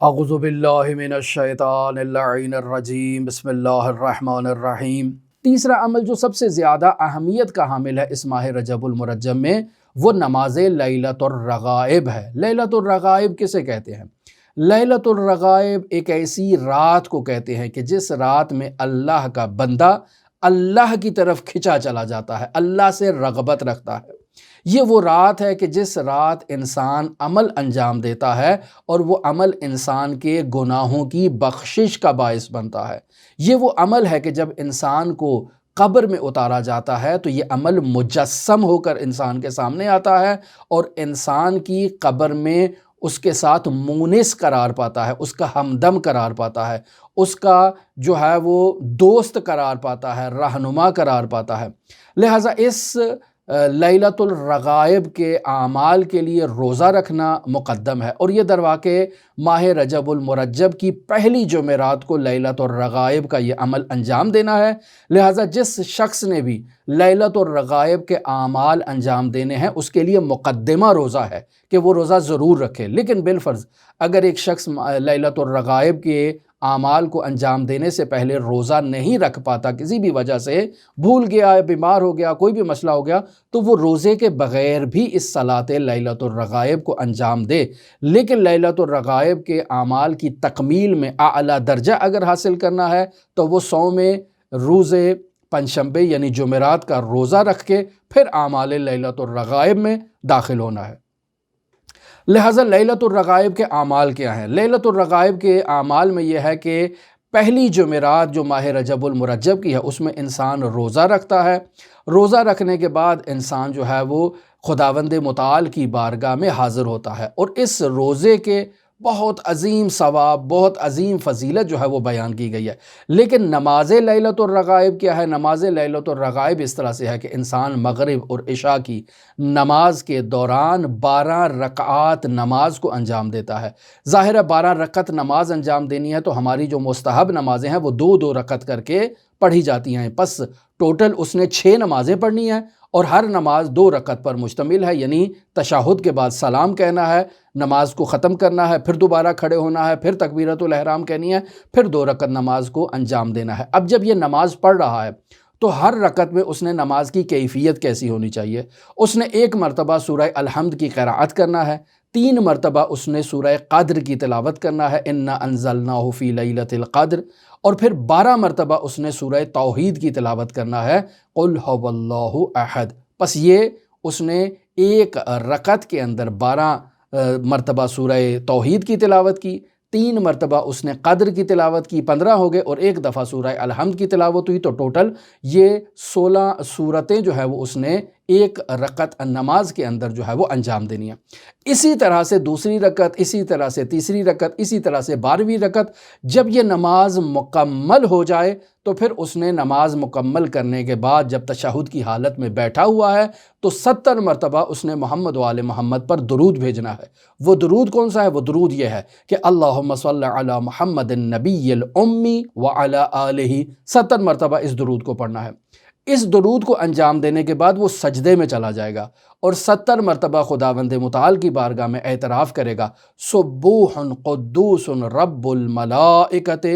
اعوذ باللہ من الشیطان اللعین الرجیم، بسم اللہ الرحمن الرحیم۔ تیسرا عمل جو سب سے زیادہ اہمیت کا حامل ہے اس ماہ رجب المرجب میں، وہ نماز لیلۃ الرغائب ہے۔ لیلۃ الرغائب کسے کہتے ہیں؟ لیلۃ الرغائب ایک ایسی رات کو کہتے ہیں کہ جس رات میں اللہ کا بندہ اللہ کی طرف کھنچا چلا جاتا ہے، اللہ سے رغبت رکھتا ہے۔ یہ وہ رات ہے کہ جس رات انسان عمل انجام دیتا ہے اور وہ عمل انسان کے گناہوں کی بخشش کا باعث بنتا ہے۔ یہ وہ عمل ہے کہ جب انسان کو قبر میں اتارا جاتا ہے تو یہ عمل مجسم ہو کر انسان کے سامنے آتا ہے اور انسان کی قبر میں اس کے ساتھ مونس قرار پاتا ہے، اس کا ہمدم قرار پاتا ہے، اس کا جو ہے وہ دوست قرار پاتا ہے، رہنما قرار پاتا ہے۔ لہٰذا اس لیلۃ الرغائب کے اعمال کے لیے روزہ رکھنا مقدم ہے، اور یہ درواقع ماہ رجب المرجب کی پہلی جمعرات کو لیلۃ الرغائب کا یہ عمل انجام دینا ہے۔ لہٰذا جس شخص نے بھی لیلۃ الرغائب کے اعمال انجام دینے ہیں اس کے لیے مقدمہ روزہ ہے کہ وہ روزہ ضرور رکھے، لیکن بالفرض اگر ایک شخص لیلۃ الرغائب کے اعمال کو انجام دینے سے پہلے روزہ نہیں رکھ پاتا، کسی بھی وجہ سے بھول گیا، بیمار ہو گیا، کوئی بھی مسئلہ ہو گیا، تو وہ روزے کے بغیر بھی اس صلاۃ لیلۃ الرغائب کو انجام دے۔ لیکن لیلۃ الرغائب کے اعمال کی تکمیل میں اعلیٰ درجہ اگر حاصل کرنا ہے تو وہ صوم روز پنجشنبے یعنی جمعرات کا روزہ رکھ کے پھر اعمال لیلۃ الرغائب میں داخل ہونا ہے۔ لہٰذا لیلۃ الرغائب کے اعمال کیا ہیں؟ لیلۃ الرغائب کے اعمال میں یہ ہے کہ پہلی جمعرات جو ماہ رجب المرجب کی ہے اس میں انسان روزہ رکھتا ہے۔ روزہ رکھنے کے بعد انسان جو ہے وہ خداوند متعال کی بارگاہ میں حاضر ہوتا ہے، اور اس روزے کے بہت عظیم ثواب، بہت عظیم فضیلت جو ہے وہ بیان کی گئی ہے۔ لیکن نماز لیلۃ الرغائب کیا ہے؟ نماز لیلۃ الرغائب اس طرح سے ہے کہ انسان مغرب اور عشاء کی نماز کے دوران 12 رکعات نماز کو انجام دیتا ہے۔ ظاہر ہے 12 رکعت نماز انجام دینی ہے تو ہماری جو مستحب نمازیں ہیں وہ 2 رکعت کر کے پڑھی جاتی ہیں، پس ٹوٹل اس نے 6 نمازیں پڑھنی ہیں، اور ہر نماز 2 رکعت پر مشتمل ہے، یعنی تشہد کے بعد سلام کہنا ہے، نماز کو ختم کرنا ہے، پھر دوبارہ کھڑے ہونا ہے، پھر تکبیرۃ الاحرام کہنی ہے، پھر 2 رکعت نماز کو انجام دینا ہے۔ اب جب یہ نماز پڑھ رہا ہے تو ہر رکعت میں اس نے نماز کی کیفیت کیسی ہونی چاہیے؟ اس نے 1 مرتبہ سورہ الحمد کی قراءت کرنا ہے، 3 مرتبہ اس نے سورہ قدر کی تلاوت کرنا ہے، انا انزلناہ فی لیلۃ القدر، اور پھر 12 مرتبہ اس نے سورہ توحید کی تلاوت کرنا ہے، قل هو اللہ احد۔ پس یہ اس نے 1 رکعت کے اندر 12 مرتبہ سورہ توحید کی تلاوت کی، 3 مرتبہ اس نے قدر کی تلاوت کی، 15 ہو گئے، اور 1 دفعہ سورہ الحمد کی تلاوت ہوئی، تو ٹوٹل یہ 16 سورتیں جو ہے وہ اس نے 1 رکعت نماز کے اندر جو ہے وہ انجام دینی ہے۔ اسی طرح سے دوسری رکعت، اسی طرح سے تیسری رکعت، اسی طرح سے 12ویں رکعت۔ جب یہ نماز مکمل ہو جائے تو پھر اس نے نماز مکمل کرنے کے بعد جب تشہد کی حالت میں بیٹھا ہوا ہے تو 70 مرتبہ اس نے محمد و آل محمد پر درود بھیجنا ہے۔ وہ درود کون سا ہے؟ وہ درود یہ ہے کہ اللہم صلی علی محمد النبی الامی وعلی آلہ، 70 مرتبہ اس درود کو پڑھنا ہے۔ اس درود کو انجام دینے کے بعد وہ سجدے میں چلا جائے گا اور 70 مرتبہ خداوند متعال کی بارگاہ میں اعتراف کرے گا، سبوح قدوس رب الملائکۃ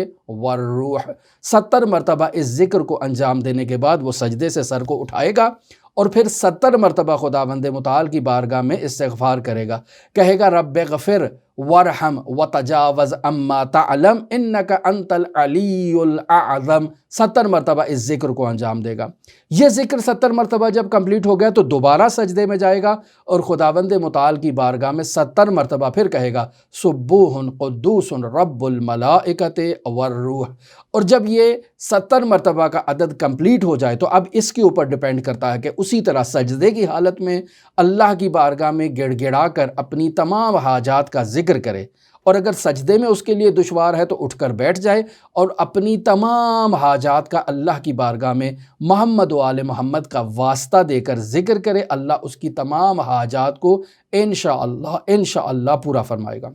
والروح۔ 70 مرتبہ اس ذکر کو انجام دینے کے بعد وہ سجدے سے سر کو اٹھائے گا اور پھر 70 مرتبہ خداوند متعال کی بارگاہ میں استغفار کرے گا، کہے گا رب اغفر وارحم وتجاوز اما تعلم انک انت العلی الاعظم۔ 70 مرتبہ اس ذکر کو انجام دے گا۔ یہ ذکر 70 مرتبہ جب کمپلیٹ ہو گیا تو دوبارہ سجدے میں جائے گا اور خداوند متعال کی بارگاہ میں 70 مرتبہ پھر کہے گا سبوح قدوس رب الملائکۃ والروح۔ اور جب یہ 70 مرتبہ کا عدد کمپلیٹ ہو جائے تو اب اس کے اوپر ڈیپینڈ کرتا ہے کہ اسی طرح سجدے کی حالت میں اللہ کی بارگاہ میں گڑ گڑا کر اپنی تمام حاجات کا ذکر کرے، اور اگر سجدے میں اس کے لیے دشوار ہے تو اٹھ کر بیٹھ جائے اور اپنی تمام حاجات کا اللہ کی بارگاہ میں محمد و آل محمد کا واسطہ دے کر ذکر کرے، اللہ اس کی تمام حاجات کو انشاءاللہ پورا فرمائے گا۔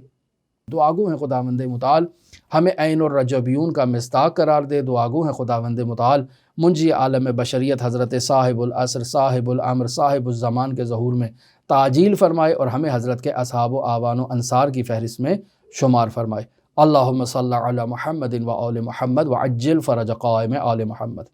دعا گو ہیں خداوند متعال ہمیں عین الرجبیون کا مصداق قرار دے۔ دعا گو ہیں خداوند متعال منجی عالم بشریت حضرت صاحب العصر، صاحب الامر، صاحب الزمان کے ظہور میں تعجیل فرمائے اور ہمیں حضرت کے اصحاب و اعوان و انصار کی فہرست میں شمار فرمائے۔ اللہم صلی علی محمد و آل محمد وعجل فرج قائم آل محمد۔